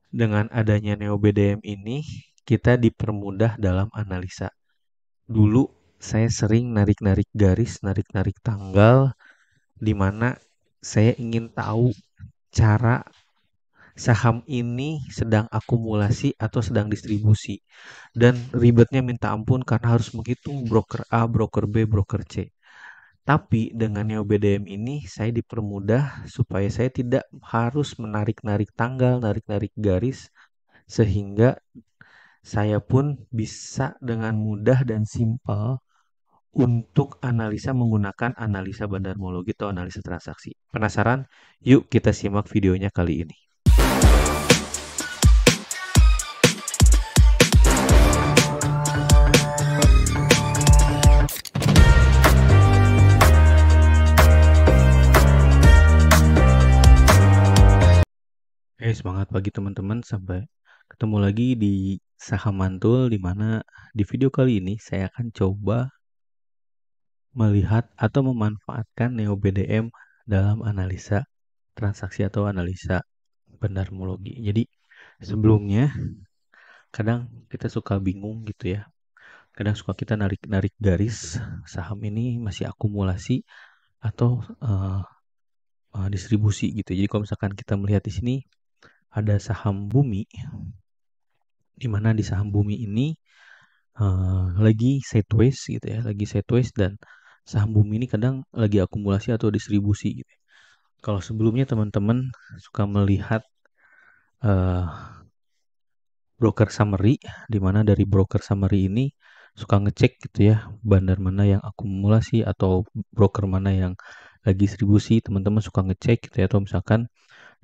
Dengan adanya Neo BDM ini, kita dipermudah dalam analisa. Dulu saya sering narik-narik garis, narik-narik tanggal, di mana saya ingin tahu cara saham ini sedang akumulasi atau sedang distribusi. Dan ribetnya minta ampun karena harus menghitung broker A, broker B, broker C. Tapi dengan Neo BDM ini saya dipermudah supaya saya tidak harus menarik-narik tanggal, narik-narik garis, sehingga saya pun bisa dengan mudah dan simpel untuk analisa menggunakan analisa bandarmologi atau analisa transaksi. Penasaran? Yuk kita simak videonya kali ini. Semangat pagi teman-teman, sampai ketemu lagi di Saham Mantul, di mana di video kali ini saya akan coba melihat atau memanfaatkan Neo BDM dalam analisa transaksi atau analisa bandarmologi. Jadi sebelumnya kadang kita suka bingung gitu ya. Kadang suka kita narik-narik garis saham ini masih akumulasi atau distribusi gitu. Jadi kalau misalkan kita melihat di sini ada saham Bumi, di mana di saham Bumi ini lagi sideways gitu ya, lagi sideways, dan saham Bumi ini kadang lagi akumulasi atau distribusi gitu. Kalau sebelumnya teman-teman suka melihat broker summary, di mana dari broker summary ini suka ngecek gitu ya, bandar mana yang akumulasi atau broker mana yang lagi distribusi. Teman-teman suka ngecek gitu ya, atau misalkan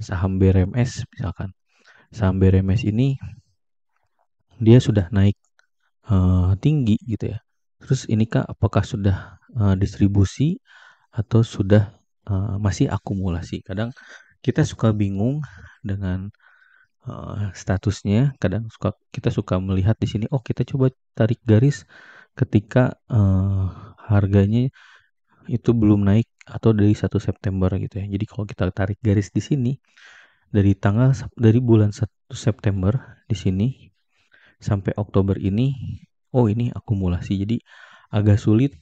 saham BRMS, misalkan saham BRMS ini dia sudah naik tinggi gitu ya. Terus ini Kak, apakah sudah distribusi atau sudah masih akumulasi? Kadang kita suka bingung dengan statusnya. Kadang kita suka melihat di sini, oh kita coba tarik garis ketika harganya itu belum naik atau dari 1 September gitu ya. Jadi kalau kita tarik garis di sini dari bulan 1 September di sini sampai Oktober ini, oh ini akumulasi. Jadi agak sulit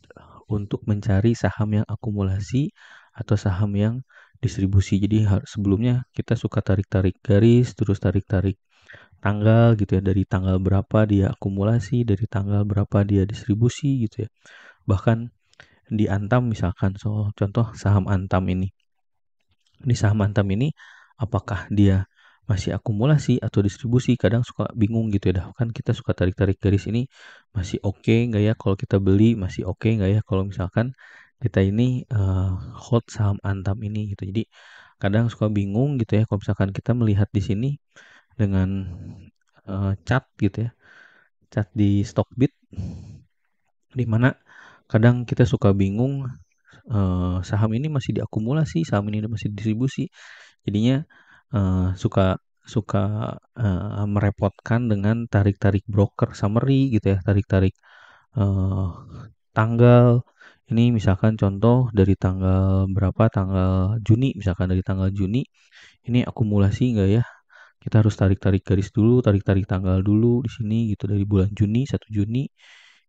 untuk mencari saham yang akumulasi atau saham yang distribusi. Jadi sebelumnya kita suka tarik-tarik garis, terus tarik-tarik tanggal gitu ya, dari tanggal berapa dia akumulasi, dari tanggal berapa dia distribusi gitu ya. Bahkan di Antam misalkan, contoh saham Antam ini. Di saham Antam ini apakah dia masih akumulasi atau distribusi? Kadang suka bingung gitu ya. Kan kita suka tarik-tarik garis ini, masih oke nggak ya kalau kita beli, masih oke nggak ya kalau misalkan kita ini hold saham Antam ini gitu. Jadi kadang suka bingung gitu ya kalau misalkan kita melihat di sini dengan chart gitu ya, chart di Stockbit, di mana kadang kita suka bingung saham ini masih diakumulasi, saham ini masih distribusi. Jadinya suka suka merepotkan dengan tarik-tarik broker summary gitu ya, tarik-tarik tanggal. Ini misalkan contoh dari tanggal berapa, tanggal Juni, misalkan dari tanggal Juni ini akumulasi enggak ya? Kita harus tarik-tarik garis dulu, tarik-tarik tanggal dulu di sini gitu, dari bulan Juni, 1 Juni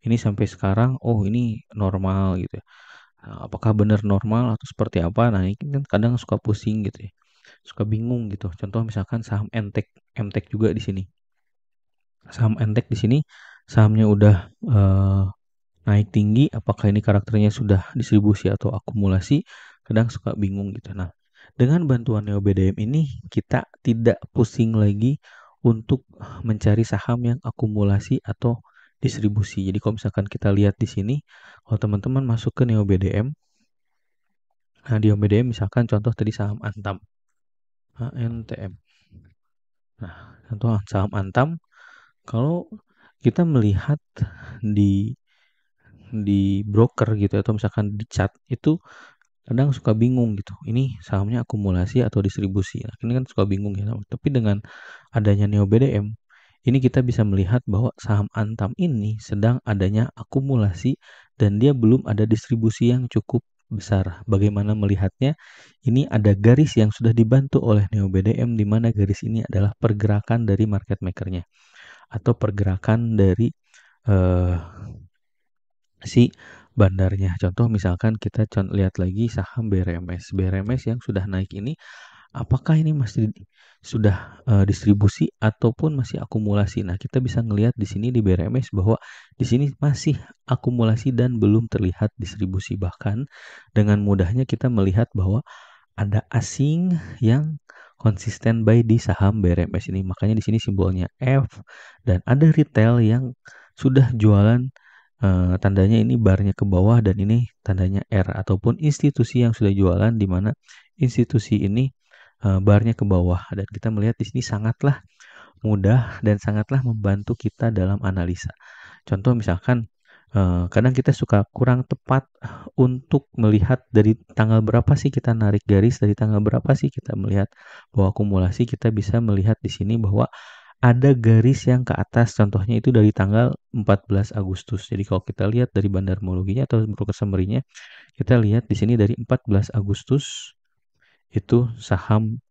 ini sampai sekarang, oh ini normal gitu ya. Apakah benar normal atau seperti apa? Nah, ini kan kadang suka pusing gitu ya. Suka bingung gitu. Contoh misalkan saham MTEK juga di sini. Saham MTEK di sini sahamnya udah naik tinggi, apakah ini karakternya sudah distribusi atau akumulasi? Kadang suka bingung gitu. Nah, dengan bantuan Neo BDM ini kita tidak pusing lagi untuk mencari saham yang akumulasi atau distribusi. Jadi kalau misalkan kita lihat di sini, kalau teman-teman masuk ke Neo BDM, nah di Neo BDM misalkan contoh tadi saham Antam, ANTM. Nah, contoh saham Antam, kalau kita melihat di broker gitu atau misalkan di chart itu kadang suka bingung gitu. Ini sahamnya akumulasi atau distribusi. Nah, ini kan suka bingung ya. Tapi dengan adanya Neo BDM, ini kita bisa melihat bahwa saham Antam ini sedang adanya akumulasi dan dia belum ada distribusi yang cukup besar. Bagaimana melihatnya? Ini ada garis yang sudah dibantu oleh Neo BDM, di mana garis ini adalah pergerakan dari market makernya atau pergerakan dari eh, si bandarnya. Contoh misalkan kita lihat lagi saham BRMS. BRMS yang sudah naik ini, apakah ini masih sudah distribusi ataupun masih akumulasi? Nah, kita bisa ngelihat di sini di BRMS bahwa di sini masih akumulasi dan belum terlihat distribusi. Bahkan dengan mudahnya kita melihat bahwa ada asing yang konsisten buy di saham BRMS ini. Makanya di sini simbolnya F dan ada retail yang sudah jualan, tandanya ini barnya ke bawah dan ini tandanya R, ataupun institusi yang sudah jualan di mana institusi ini barnya ke bawah, dan kita melihat di sini sangatlah mudah dan sangatlah membantu kita dalam analisa. Contoh misalkan kadang kita suka kurang tepat untuk melihat dari tanggal berapa sih kita narik garis, dari tanggal berapa sih kita melihat bahwa akumulasi. Kita bisa melihat di sini bahwa ada garis yang ke atas, contohnya itu dari tanggal 14 Agustus. Jadi kalau kita lihat dari bandarmologinya atau broker summary-nya, kita lihat di sini dari 14 Agustus itu saham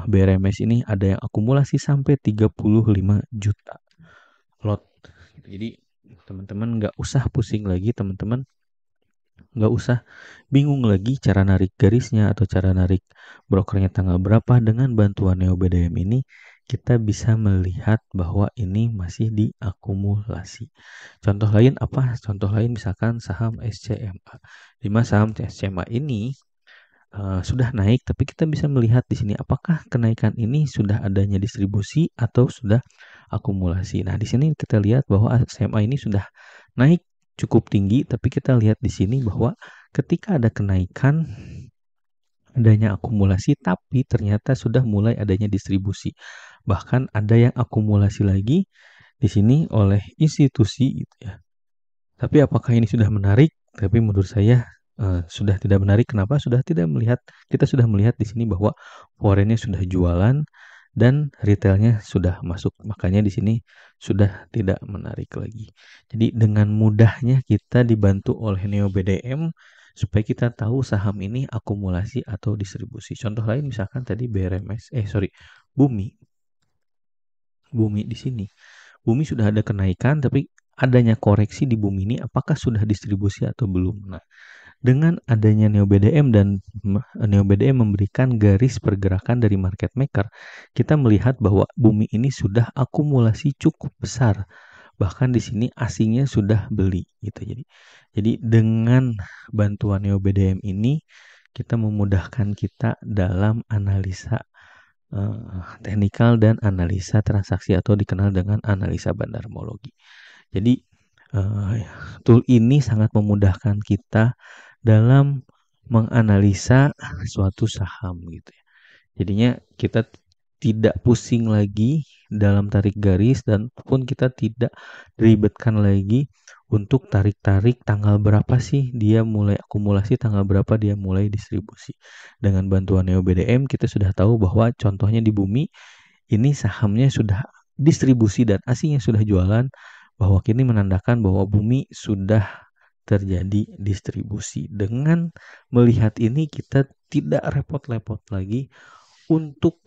BRMS ini ada yang akumulasi sampai 35 juta lot. Jadi teman-teman nggak usah pusing lagi, teman-teman nggak usah bingung lagi cara narik garisnya atau cara narik brokernya tanggal berapa. Dengan bantuan Neo BDM ini kita bisa melihat bahwa ini masih diakumulasi. Contoh lain apa? Contoh lain misalkan saham SCMA. Di mana saham SCMA ini sudah naik, tapi kita bisa melihat di sini apakah kenaikan ini sudah adanya distribusi atau sudah akumulasi. Nah, di sini kita lihat bahwa SMA ini sudah naik cukup tinggi, tapi kita lihat di sini bahwa ketika ada kenaikan, adanya akumulasi, tapi ternyata sudah mulai adanya distribusi. Bahkan ada yang akumulasi lagi di sini oleh institusi gitu ya. Tapi apakah ini sudah menarik? Tapi menurut saya sudah tidak menarik. Kenapa? Kita sudah melihat di sini bahwa foreignnya sudah jualan dan retailnya sudah masuk. Makanya di sini sudah tidak menarik lagi. Jadi dengan mudahnya kita dibantu oleh Neo BDM supaya kita tahu saham ini akumulasi atau distribusi. Contoh lain misalkan tadi Bumi. Bumi di sini. Bumi sudah ada kenaikan, tapi adanya koreksi di Bumi ini apakah sudah distribusi atau belum. Nah, dengan adanya Neo BDM dan Neo BDM memberikan garis pergerakan dari market maker, kita melihat bahwa Bumi ini sudah akumulasi cukup besar. Bahkan di sini asingnya sudah beli gitu. Jadi dengan bantuan Neo BDM ini kita memudahkan kita dalam analisa teknikal dan analisa transaksi atau dikenal dengan analisa bandarmologi. Jadi tool ini sangat memudahkan kita dalam menganalisa suatu saham gitu ya. Jadinya kita tidak pusing lagi dalam tarik garis, dan pun kita tidak ribetkan lagi untuk tarik-tarik tanggal berapa sih dia mulai akumulasi, tanggal berapa dia mulai distribusi. Dengan bantuan Neo BDM kita sudah tahu bahwa contohnya di Bumi ini sahamnya sudah distribusi dan asingnya sudah jualan, bahwa kini menandakan bahwa Bumi sudah terjadi distribusi. Dengan melihat ini kita tidak repot-repot lagi untuk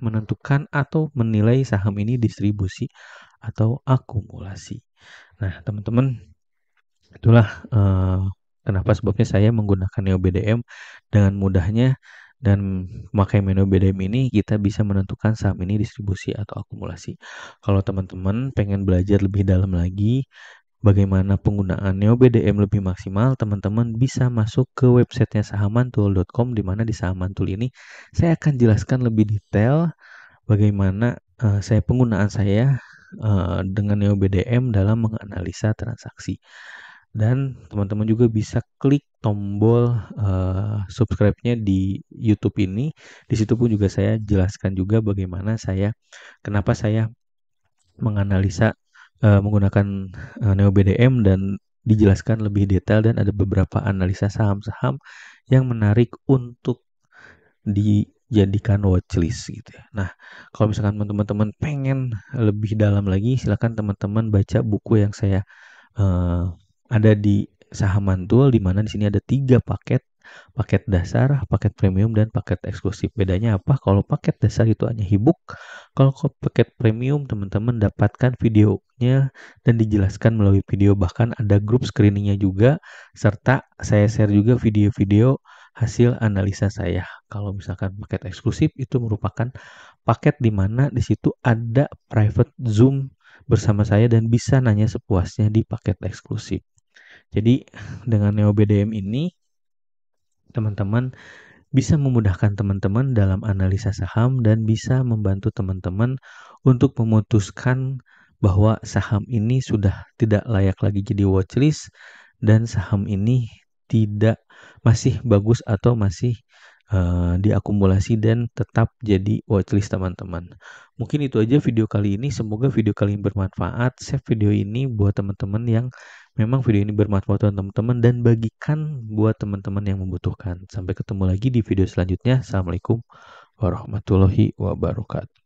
menentukan atau menilai saham ini distribusi atau akumulasi. Nah, teman-teman, itulah kenapa sebabnya saya menggunakan Neo BDM. Dengan mudahnya dan memakai menu BDM ini kita bisa menentukan saham ini distribusi atau akumulasi. Kalau teman-teman pengen belajar lebih dalam lagi bagaimana penggunaan Neo BDM lebih maksimal, teman-teman bisa masuk ke websitenya sahamantul.com, di mana di Sahamantul ini saya akan jelaskan lebih detail bagaimana penggunaan saya dengan Neo BDM dalam menganalisa transaksi. Dan teman-teman juga bisa klik tombol subscribe-nya di YouTube ini. Di situ pun juga saya jelaskan juga bagaimana kenapa saya menganalisa menggunakan Neo BDM, dan dijelaskan lebih detail, dan ada beberapa analisa saham-saham yang menarik untuk dijadikan watchlist gitu ya. Nah, kalau misalkan teman-teman pengen lebih dalam lagi, silakan teman-teman baca buku yang saya ada di saham mantul, di mana di sini ada 3 paket, paket dasar, paket premium, dan paket eksklusif. Bedanya apa? Kalau paket dasar itu hanya ebook, kalau paket premium teman-teman dapatkan videonya dan dijelaskan melalui video, bahkan ada grup screeningnya juga, serta saya share juga video-video hasil analisa saya. Kalau misalkan paket eksklusif itu merupakan paket di mana di situ ada private Zoom bersama saya dan bisa nanya sepuasnya di paket eksklusif. Jadi dengan Neo BDM ini teman-teman bisa memudahkan teman-teman dalam analisa saham dan bisa membantu teman-teman untuk memutuskan bahwa saham ini sudah tidak layak lagi jadi watchlist dan saham ini tidak masih bagus atau masih diakumulasi dan tetap jadi watchlist teman-teman. Mungkin itu aja video kali ini. Semoga video kali ini bermanfaat. Save video ini buat teman-teman yang memang video ini bermanfaat buat teman-teman dan bagikan buat teman-teman yang membutuhkan. Sampai ketemu lagi di video selanjutnya. Assalamualaikum warahmatullahi wabarakatuh.